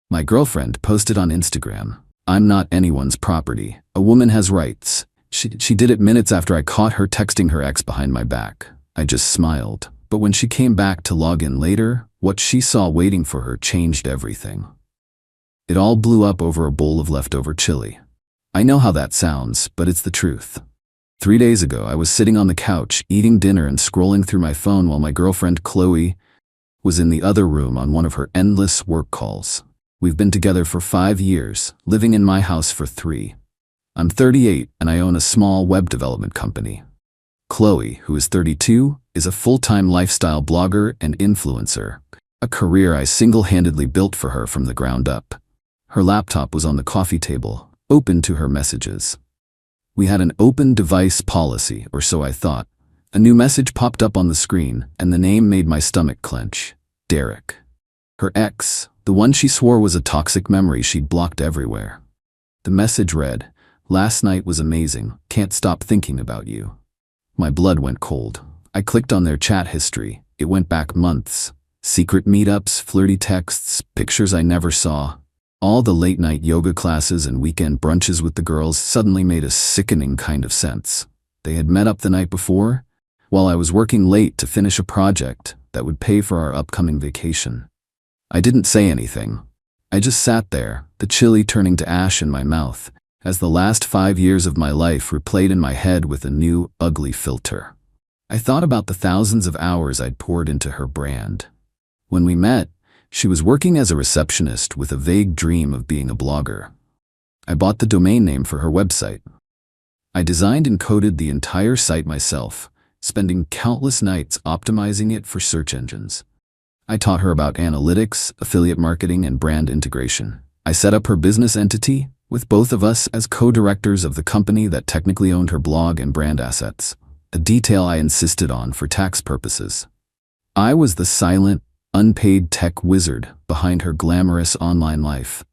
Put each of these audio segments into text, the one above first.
My girlfriend posted on Instagram, "I'm not anyone's property. A woman has rights." She did it minutes after I caught her texting her ex behind my back. I just smiled. But when she came back to log in later, what she saw waiting for her changed everything. It all blew up over a bowl of leftover chili. I know how that sounds, but it's the truth. 3 days ago, I was sitting on the couch, eating dinner and scrolling through my phone while my girlfriend, Chloe, was in the other room on one of her endless work calls. We've been together for 5 years, living in my house for 3. I'm 38 and I own a small web development company. Chloe, who is 32, is a full-time lifestyle blogger and influencer, a career I single-handedly built for her from the ground up. Her laptop was on the coffee table, open to her messages. We had an open device policy, or so I thought. A new message popped up on the screen, and the name made my stomach clench. Derek. Her ex, the one she swore was a toxic memory she'd blocked everywhere. The message read, "Last night was amazing, can't stop thinking about you." My blood went cold. I clicked on their chat history. It went back months. Secret meetups, flirty texts, pictures I never saw. All the late-night yoga classes and weekend brunches with the girls suddenly made a sickening kind of sense. They had met up the night before, while I was working late to finish a project that would pay for our upcoming vacation. I didn't say anything. I just sat there, the chili turning to ash in my mouth, as the last 5 years of my life replayed in my head with a new, ugly filter. I thought about the thousands of hours I'd poured into her brand. When we met, she was working as a receptionist with a vague dream of being a blogger. I bought the domain name for her website. I designed and coded the entire site myself, spending countless nights optimizing it for search engines. I taught her about analytics, affiliate marketing, and brand integration. I set up her business entity, with both of us as co-directors of the company that technically owned her blog and brand assets, a detail I insisted on for tax purposes. I was the silent, unpaid tech wizard behind her glamorous online life.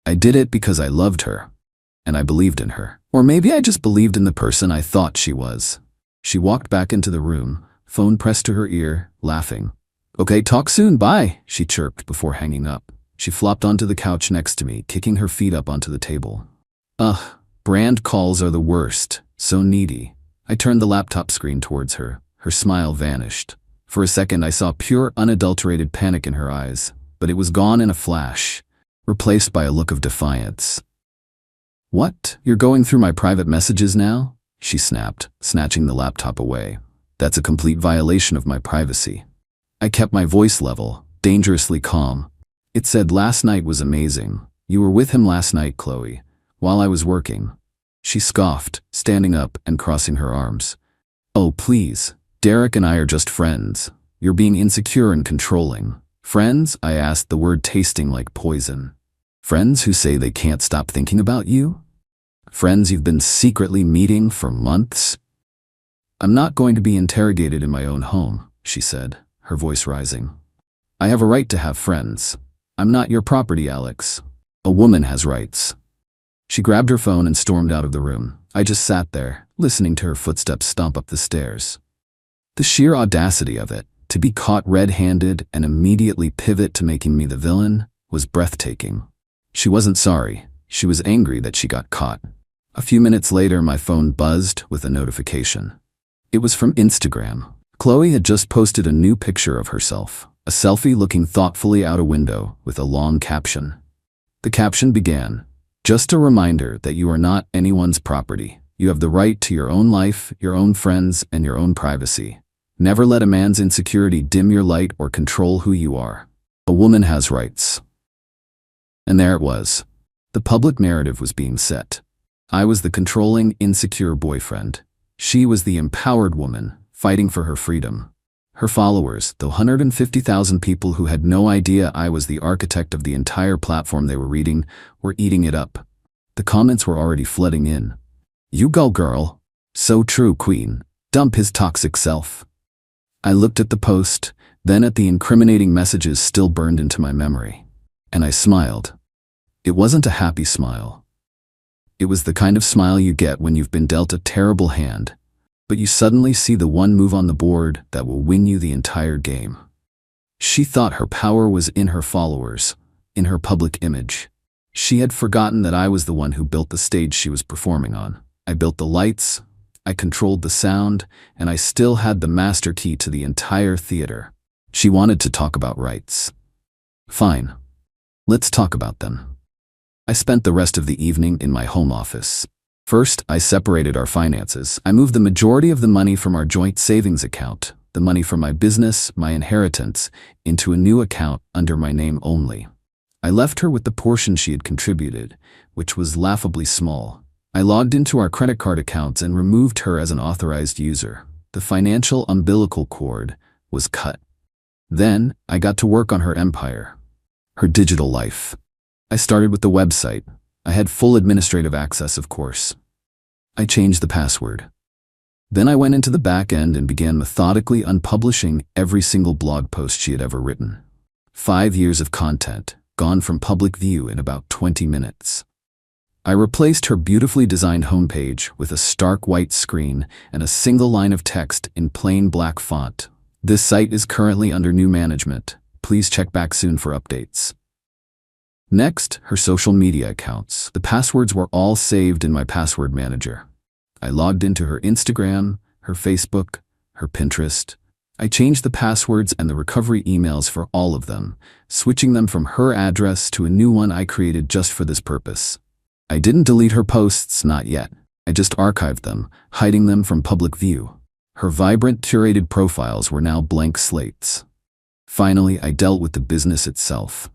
I did it because I loved her, and I believed in her. Or maybe I just believed in the person I thought she was. She walked back into the room, phone pressed to her ear, laughing. "Okay, talk soon, bye," she chirped before hanging up. She flopped onto the couch next to me, kicking her feet up onto the table. Ugh, brand calls are the worst, so needy. I turned the laptop screen towards her. Her smile vanished. For a second, I saw pure, unadulterated panic in her eyes, but it was gone in a flash, replaced by a look of defiance. "What? You're going through my private messages now?" she snapped, snatching the laptop away. "That's a complete violation of my privacy." I kept my voice level, dangerously calm. It said, "Last night was amazing. You were with him last night, Chloe, while I was working." She scoffed, standing up and crossing her arms. "Oh, please. Derek and I are just friends. You're being insecure and controlling." "Friends?" I asked, the word tasting like poison. "Friends who say they can't stop thinking about you? Friends you've been secretly meeting for months?" "I'm not going to be interrogated in my own home," she said, her voice rising. "I have a right to have friends. I'm not your property, Alex. A woman has rights." She grabbed her phone and stormed out of the room. I just sat there, listening to her footsteps stomp up the stairs. The sheer audacity of it, to be caught red-handed and immediately pivot to making me the villain, was breathtaking. She wasn't sorry. She was angry that she got caught. A few minutes later, my phone buzzed with a notification. It was from Instagram. Chloe had just posted a new picture of herself, a selfie looking thoughtfully out a window with a long caption. The caption began, "Just a reminder that you are not anyone's property. You have the right to your own life, your own friends, and your own privacy. Never let a man's insecurity dim your light or control who you are. A woman has rights." And there it was. The public narrative was being set. I was the controlling, insecure boyfriend. She was the empowered woman, fighting for her freedom. Her followers, the 150,000 people who had no idea I was the architect of the entire platform they were reading, were eating it up. The comments were already flooding in. "You go, girl. So true, queen. Dump his toxic self." I looked at the post, then at the incriminating messages still burned into my memory. And I smiled. It wasn't a happy smile. It was the kind of smile you get when you've been dealt a terrible hand, but you suddenly see the one move on the board that will win you the entire game. She thought her power was in her followers, in her public image. She had forgotten that I was the one who built the stage she was performing on. I built the lights, I controlled the sound, and I still had the master key to the entire theater. She wanted to talk about rights. Fine. Let's talk about them. I spent the rest of the evening in my home office. First, I separated our finances. I moved the majority of the money from our joint savings account, the money from my business, my inheritance, into a new account under my name only. I left her with the portion she had contributed, which was laughably small. I logged into our credit card accounts and removed her as an authorized user. The financial umbilical cord was cut. Then, I got to work on her empire, her digital life. I started with the website. I had full administrative access, of course. I changed the password. Then I went into the back end and began methodically unpublishing every single blog post she had ever written. 5 years of content, gone from public view in about 20 minutes. I replaced her beautifully designed homepage with a stark white screen and a single line of text in plain black font. This site is currently under new management. Please check back soon for updates. Next, her social media accounts. The passwords were all saved in my password manager. I logged into her Instagram, her Facebook, her Pinterest. I changed the passwords and the recovery emails for all of them, switching them from her address to a new one I created just for this purpose. I didn't delete her posts, not yet. I just archived them, hiding them from public view. Her vibrant, curated profiles were now blank slates. Finally, I dealt with the business itself.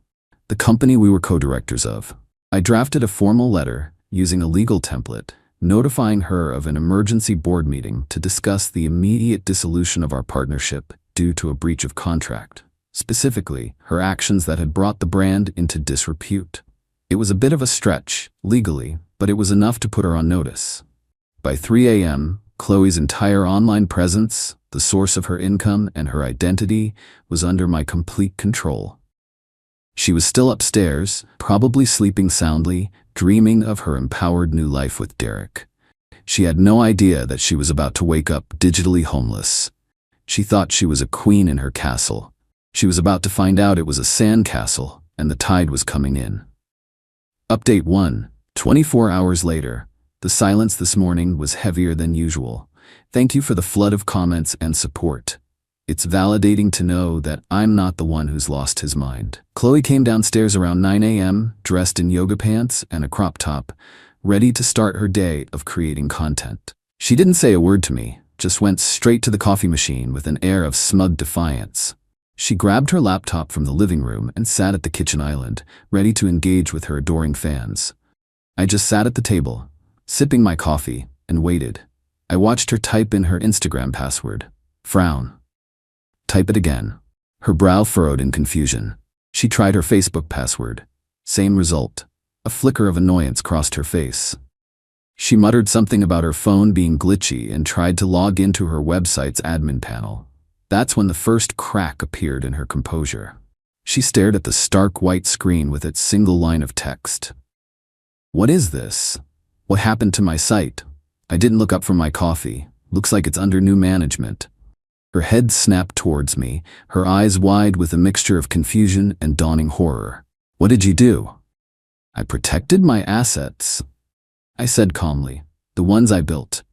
The company we were co-directors of. I drafted a formal letter, using a legal template, notifying her of an emergency board meeting to discuss the immediate dissolution of our partnership due to a breach of contract. Specifically, her actions that had brought the brand into disrepute. It was a bit of a stretch, legally, but it was enough to put her on notice. By 3 a.m., Chloe's entire online presence, the source of her income, and her identity was under my complete control. She was still upstairs, probably sleeping soundly, dreaming of her empowered new life with Derek. She had no idea that she was about to wake up digitally homeless. She thought she was a queen in her castle. She was about to find out it was a sandcastle, and the tide was coming in. Update 1. 24 hours later. The silence this morning was heavier than usual. Thank you for the flood of comments and support. It's validating to know that I'm not the one who's lost his mind. Chloe came downstairs around 9 a.m., dressed in yoga pants and a crop top, ready to start her day of creating content. She didn't say a word to me, just went straight to the coffee machine with an air of smug defiance. She grabbed her laptop from the living room and sat at the kitchen island, ready to engage with her adoring fans. I just sat at the table, sipping my coffee, and waited. I watched her type in her Instagram password. Frown. Type it again. Her brow furrowed in confusion. She tried her Facebook password. Same result. A flicker of annoyance crossed her face. She muttered something about her phone being glitchy and tried to log into her website's admin panel. That's when the first crack appeared in her composure. She stared at the stark white screen with its single line of text. What is this? What happened to my site? I didn't look up from my coffee. Looks like it's under new management. Her head snapped towards me, her eyes wide with a mixture of confusion and dawning horror. What did you do? I protected my assets, I said calmly. The ones I built.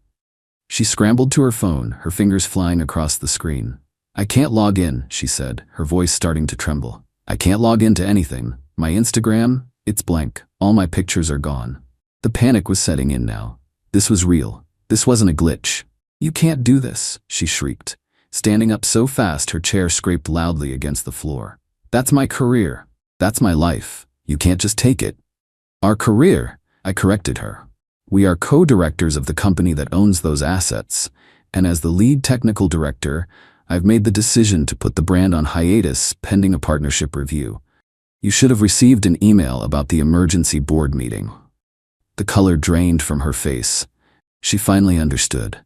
She scrambled to her phone, her fingers flying across the screen. I can't log in, she said, her voice starting to tremble. I can't log into anything. My Instagram, it's blank. All my pictures are gone. The panic was setting in now. This was real. This wasn't a glitch. You can't do this, she shrieked. Standing up so fast her chair scraped loudly against the floor. That's my career. That's my life. You can't just take it. Our career, I corrected her. We are co-directors of the company that owns those assets, and as the lead technical director, I've made the decision to put the brand on hiatus pending a partnership review. You should have received an email about the emergency board meeting. The color drained from her face. She finally understood.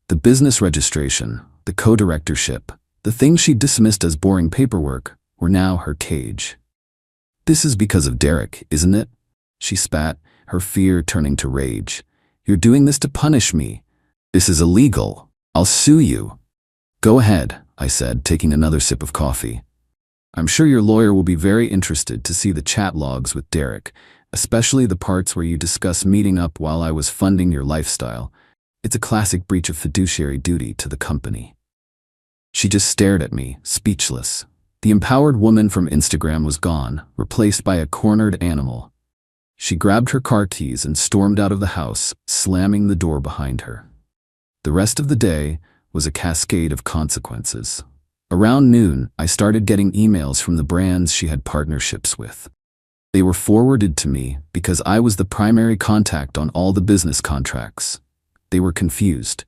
The business registration, the co-directorship, the things she dismissed as boring paperwork, were now her cage. This is because of Derek, isn't it? She spat, her fear turning to rage. You're doing this to punish me. This is illegal. I'll sue you. Go ahead, I said, taking another sip of coffee. I'm sure your lawyer will be very interested to see the chat logs with Derek, especially the parts where you discuss meeting up while I was funding your lifestyle. It's a classic breach of fiduciary duty to the company." She just stared at me, speechless. The empowered woman from Instagram was gone, replaced by a cornered animal. She grabbed her car keys and stormed out of the house, slamming the door behind her. The rest of the day was a cascade of consequences. Around noon, I started getting emails from the brands she had partnerships with. They were forwarded to me because I was the primary contact on all the business contracts. They were confused.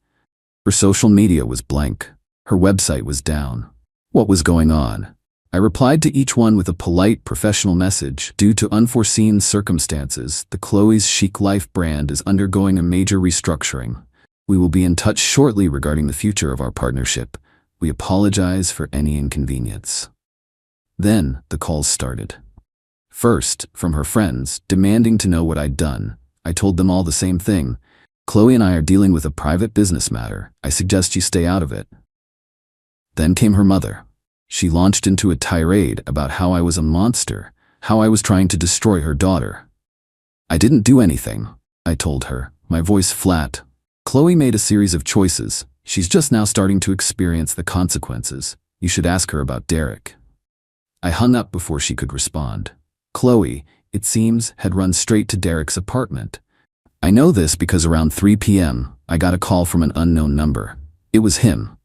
Her social media was blank. Her website was down. What was going on? I replied to each one with a polite, professional message. Due to unforeseen circumstances, the Chloe's Chic Life brand is undergoing a major restructuring. We will be in touch shortly regarding the future of our partnership. We apologize for any inconvenience. Then the calls started. First, from her friends, demanding to know what I'd done. I told them all the same thing. "Chloe and I are dealing with a private business matter. I suggest you stay out of it." Then came her mother. She launched into a tirade about how I was a monster, how I was trying to destroy her daughter. "I didn't do anything," I told her, my voice flat. "Chloe made a series of choices. She's just now starting to experience the consequences. You should ask her about Derek." I hung up before she could respond. Chloe, it seems, had run straight to Derek's apartment. I know this because around 3 p.m., I got a call from an unknown number. It was him.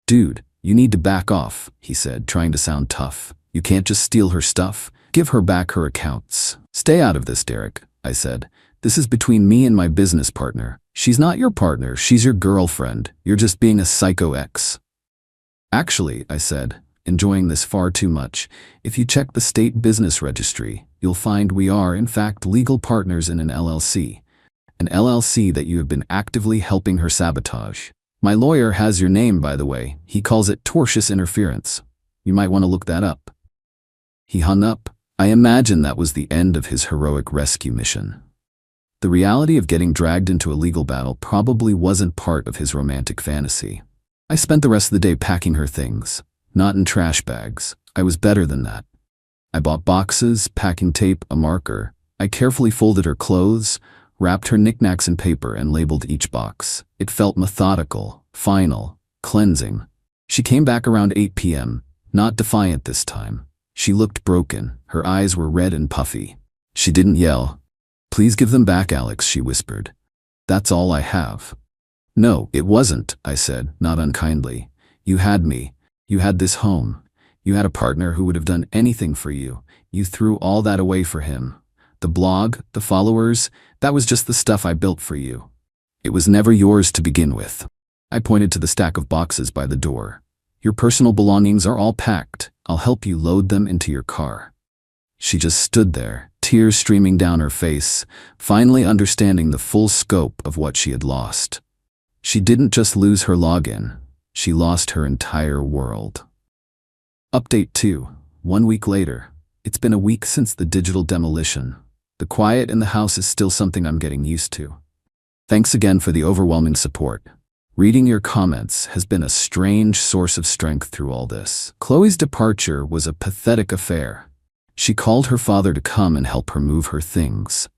"Dude, you need to back off," he said, trying to sound tough. "You can't just steal her stuff. Give her back her accounts." "Stay out of this, Derek," I said. "This is between me and my business partner. She's not your partner, she's your girlfriend. You're just being a psycho ex." "Actually," I said, enjoying this far too much, "if you check the state business registry, you'll find we are, in fact, legal partners in an LLC. An LLC that you have been actively helping her sabotage. My lawyer has your name, by the way. He calls it tortious interference. You might want to look that up." He hung up. I imagine that was the end of his heroic rescue mission. The reality of getting dragged into a legal battle probably wasn't part of his romantic fantasy. I spent the rest of the day packing her things, not in trash bags. I was better than that. I bought boxes, packing tape, a marker. I carefully folded her clothes, wrapped her knickknacks in paper, and labeled each box. It felt methodical, final, cleansing. She came back around 8 p.m., not defiant this time. She looked broken. Her eyes were red and puffy. She didn't yell. "Please give them back, Alex," she whispered. "That's all I have." "No, it wasn't," I said, not unkindly. "You had me. You had this home. You had a partner who would have done anything for you. You threw all that away for him. The blog, the followers, that was just the stuff I built for you. It was never yours to begin with." I pointed to the stack of boxes by the door. "Your personal belongings are all packed. I'll help you load them into your car." She just stood there, tears streaming down her face, finally understanding the full scope of what she had lost. She didn't just lose her login. She lost her entire world. Update 2. 1 week later. It's been a week since the digital demolition. The quiet in the house is still something I'm getting used to. Thanks again for the overwhelming support. Reading your comments has been a strange source of strength through all this. Chloe's departure was a pathetic affair. She called her father to come and help her move her things.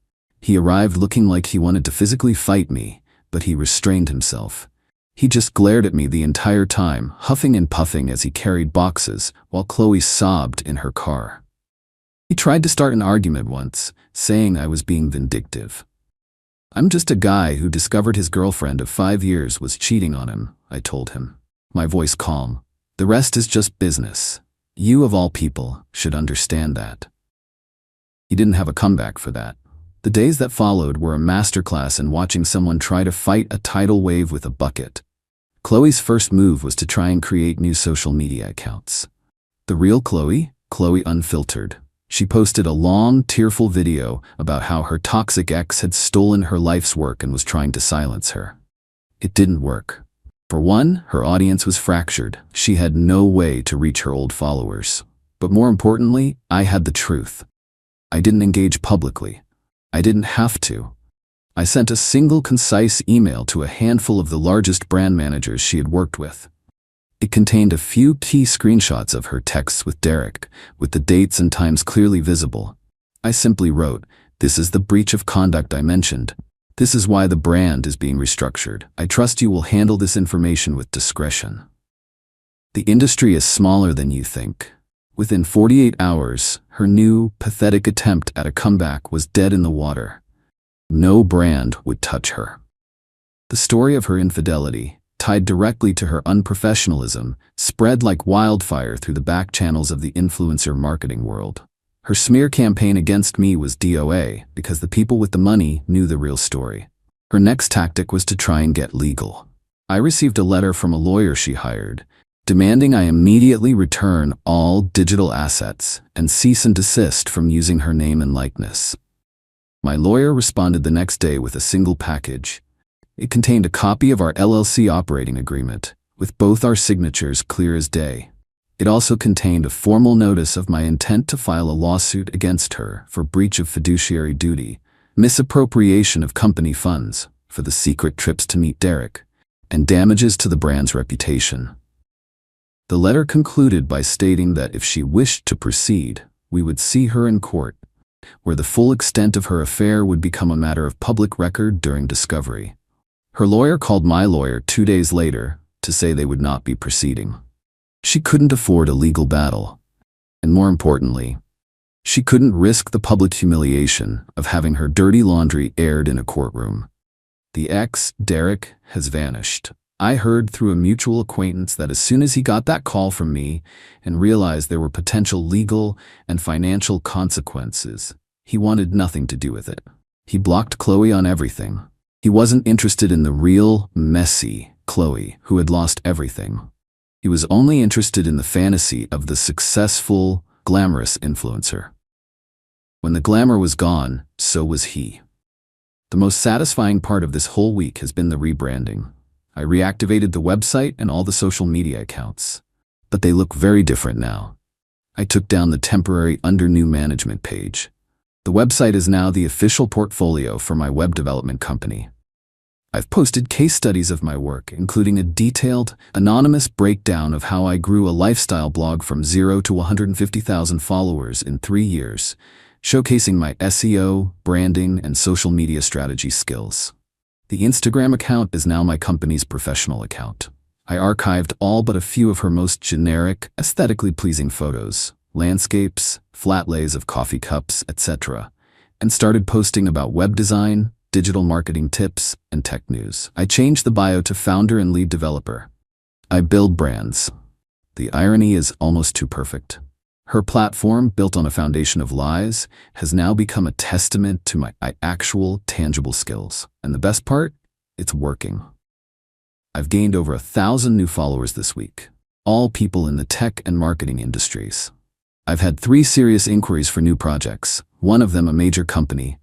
He arrived looking like he wanted to physically fight me, but he restrained himself. He just glared at me the entire time, huffing and puffing as he carried boxes, while Chloe sobbed in her car. He tried to start an argument once, saying I was being vindictive. "I'm just a guy who discovered his girlfriend of 5 years was cheating on him," I told him, my voice calm. "The rest is just business. You, of all people, should understand that." He didn't have a comeback for that. The days that followed were a masterclass in watching someone try to fight a tidal wave with a bucket. Chloe's first move was to try and create new social media accounts. The real Chloe? Chloe Unfiltered. She posted a long, tearful video about how her toxic ex had stolen her life's work and was trying to silence her. It didn't work. For one, her audience was fractured. She had no way to reach her old followers. But more importantly, I had the truth. I didn't engage publicly. I didn't have to. I sent a single concise email to a handful of the largest brand managers she had worked with. It contained a few key screenshots of her texts with Derek, with the dates and times clearly visible. I simply wrote, "This is the breach of conduct I mentioned. This is why the brand is being restructured. I trust you will handle this information with discretion." The industry is smaller than you think. Within 48 hours, her new, pathetic attempt at a comeback was dead in the water. No brand would touch her. The story of her infidelity, tied directly to her unprofessionalism, spread like wildfire through the back channels of the influencer marketing world. Her smear campaign against me was DOA because the people with the money knew the real story. Her next tactic was to try and get legal. I received a letter from a lawyer she hired, demanding I immediately return all digital assets and cease and desist from using her name and likeness. My lawyer responded the next day with a single package. It contained a copy of our LLC operating agreement, with both our signatures clear as day. It also contained a formal notice of my intent to file a lawsuit against her for breach of fiduciary duty, misappropriation of company funds for the secret trips to meet Derek, and damages to the brand's reputation. The letter concluded by stating that if she wished to proceed, we would see her in court, where the full extent of her affair would become a matter of public record during discovery. Her lawyer called my lawyer 2 days later to say they would not be proceeding. She couldn't afford a legal battle, and more importantly, she couldn't risk the public humiliation of having her dirty laundry aired in a courtroom. The ex, Derek, has vanished. I heard through a mutual acquaintance that as soon as he got that call from me and realized there were potential legal and financial consequences, he wanted nothing to do with it. He blocked Chloe on everything. He wasn't interested in the real, messy Chloe who had lost everything. He was only interested in the fantasy of the successful, glamorous influencer. When the glamour was gone, so was he. The most satisfying part of this whole week has been the rebranding. I reactivated the website and all the social media accounts, but they look very different now. I took down the temporary under new management page. The website is now the official portfolio for my web development company. I've posted case studies of my work, including a detailed, anonymous breakdown of how I grew a lifestyle blog from 0 to 150,000 followers in 3 years, showcasing my SEO, branding, and social media strategy skills. The Instagram account is now my company's professional account. I archived all but a few of her most generic, aesthetically pleasing photos, landscapes, flat lays of coffee cups, etc., and started posting about web design, digital marketing tips, and tech news. I changed the bio to founder and lead developer. I build brands. The irony is almost too perfect. Her platform, built on a foundation of lies, has now become a testament to my actual, tangible skills. And the best part? It's working. I've gained over 1,000 new followers this week, all people in the tech and marketing industries. I've had 3 serious inquiries for new projects, one of them a major company,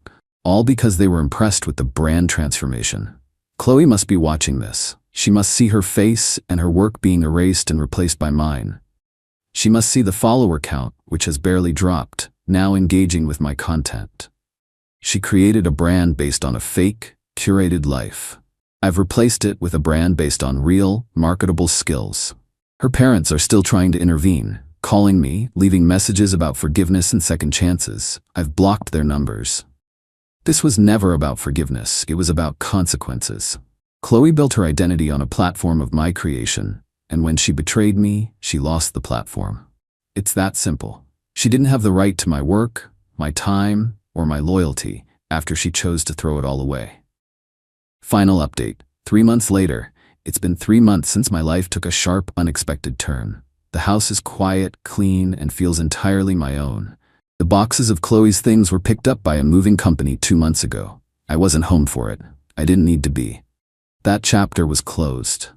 all because they were impressed with the brand transformation. Chloe must be watching this. She must see her face and her work being erased and replaced by mine. She must see the follower count, which has barely dropped, now engaging with my content. She created a brand based on a fake, curated life. I've replaced it with a brand based on real, marketable skills. Her parents are still trying to intervene, calling me, leaving messages about forgiveness and second chances. I've blocked their numbers. This was never about forgiveness, it was about consequences. Chloe built her identity on a platform of my creation, and when she betrayed me, she lost the platform. It's that simple. She didn't have the right to my work, my time, or my loyalty after she chose to throw it all away. Final update. 3 months later, it's been 3 months since my life took a sharp, unexpected turn. The house is quiet, clean, and feels entirely my own. The boxes of Chloe's things were picked up by a moving company 2 months ago. I wasn't home for it. I didn't need to be. That chapter was closed.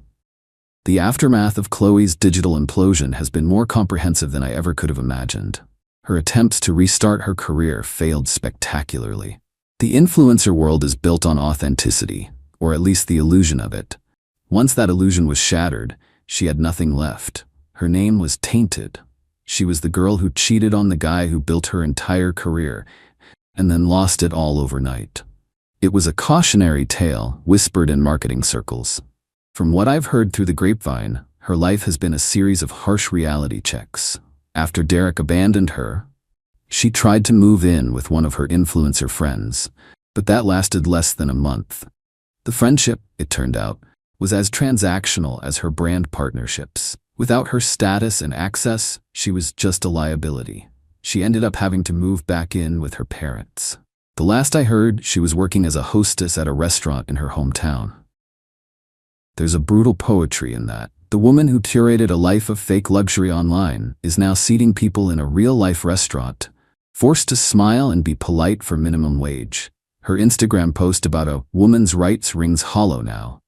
The aftermath of Chloe's digital implosion has been more comprehensive than I ever could have imagined. Her attempts to restart her career failed spectacularly. The influencer world is built on authenticity, or at least the illusion of it. Once that illusion was shattered, she had nothing left. Her name was tainted. She was the girl who cheated on the guy who built her entire career, and then lost it all overnight. It was a cautionary tale whispered in marketing circles. From what I've heard through the grapevine, her life has been a series of harsh reality checks. After Derek abandoned her, she tried to move in with one of her influencer friends, but that lasted less than a month. The friendship, it turned out, was as transactional as her brand partnerships. Without her status and access, she was just a liability. She ended up having to move back in with her parents. The last I heard, she was working as a hostess at a restaurant in her hometown. There's a brutal poetry in that. The woman who curated a life of fake luxury online is now seating people in a real-life restaurant, forced to smile and be polite for minimum wage. Her Instagram post about a woman's rights rings hollow now.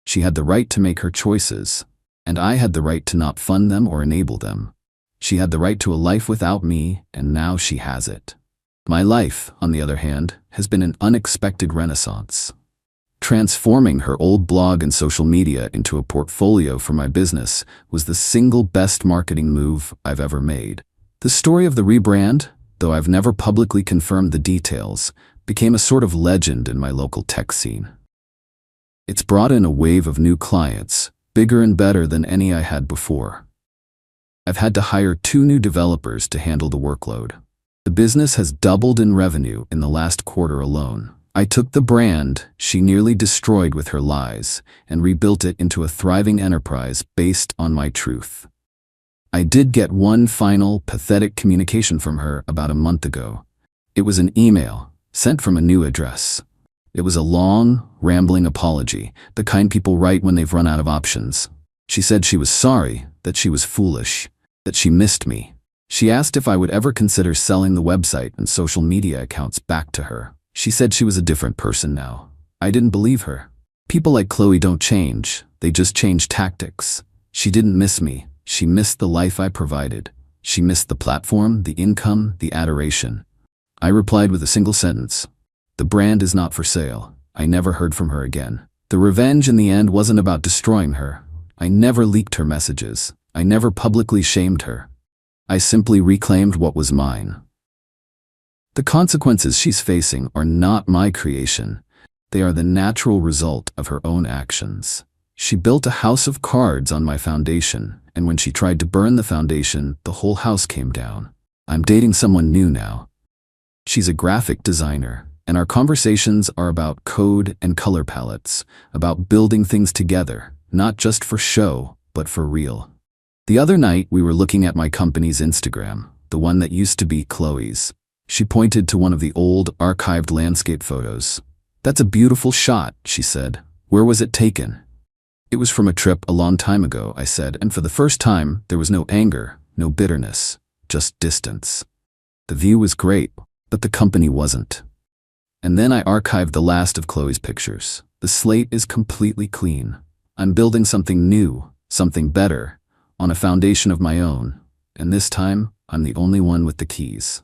She had the right to make her choices, and I had the right to not fund them or enable them. She had the right to a life without me, and now she has it. My life, on the other hand, has been an unexpected renaissance. Transforming her old blog and social media into a portfolio for my business was the single best marketing move I've ever made. The story of the rebrand, though I've never publicly confirmed the details, became a sort of legend in my local tech scene. It's brought in a wave of new clients, bigger and better than any I had before. I've had to hire 2 new developers to handle the workload. The business has doubled in revenue in the last quarter alone. I took the brand she nearly destroyed with her lies and rebuilt it into a thriving enterprise based on my truth. I did get one final, pathetic communication from her about a month ago. It was an email, sent from a new address. It was a long, rambling apology, the kind people write when they've run out of options. She said she was sorry, that she was foolish, that she missed me. She asked if I would ever consider selling the website and social media accounts back to her. She said she was a different person now. I didn't believe her. People like Chloe don't change, they just change tactics. She didn't miss me. She missed the life I provided. She missed the platform, the income, the adoration. I replied with a single sentence. The brand is not for sale. I never heard from her again. The revenge in the end wasn't about destroying her. I never leaked her messages. I never publicly shamed her. I simply reclaimed what was mine. The consequences she's facing are not my creation. They are the natural result of her own actions. She built a house of cards on my foundation, and when she tried to burn the foundation, the whole house came down. I'm dating someone new now. She's a graphic designer, and our conversations are about code and color palettes, about building things together, not just for show, but for real. The other night, we were looking at my company's Instagram, the one that used to be Chloe's. She pointed to one of the old, archived landscape photos. That's a beautiful shot, she said. Where was it taken? It was from a trip a long time ago, I said, and for the first time, there was no anger, no bitterness, just distance. The view was great, but the company wasn't. And then I archived the last of Chloe's pictures. The slate is completely clean. I'm building something new, something better, on a foundation of my own, and this time, I'm the only one with the keys.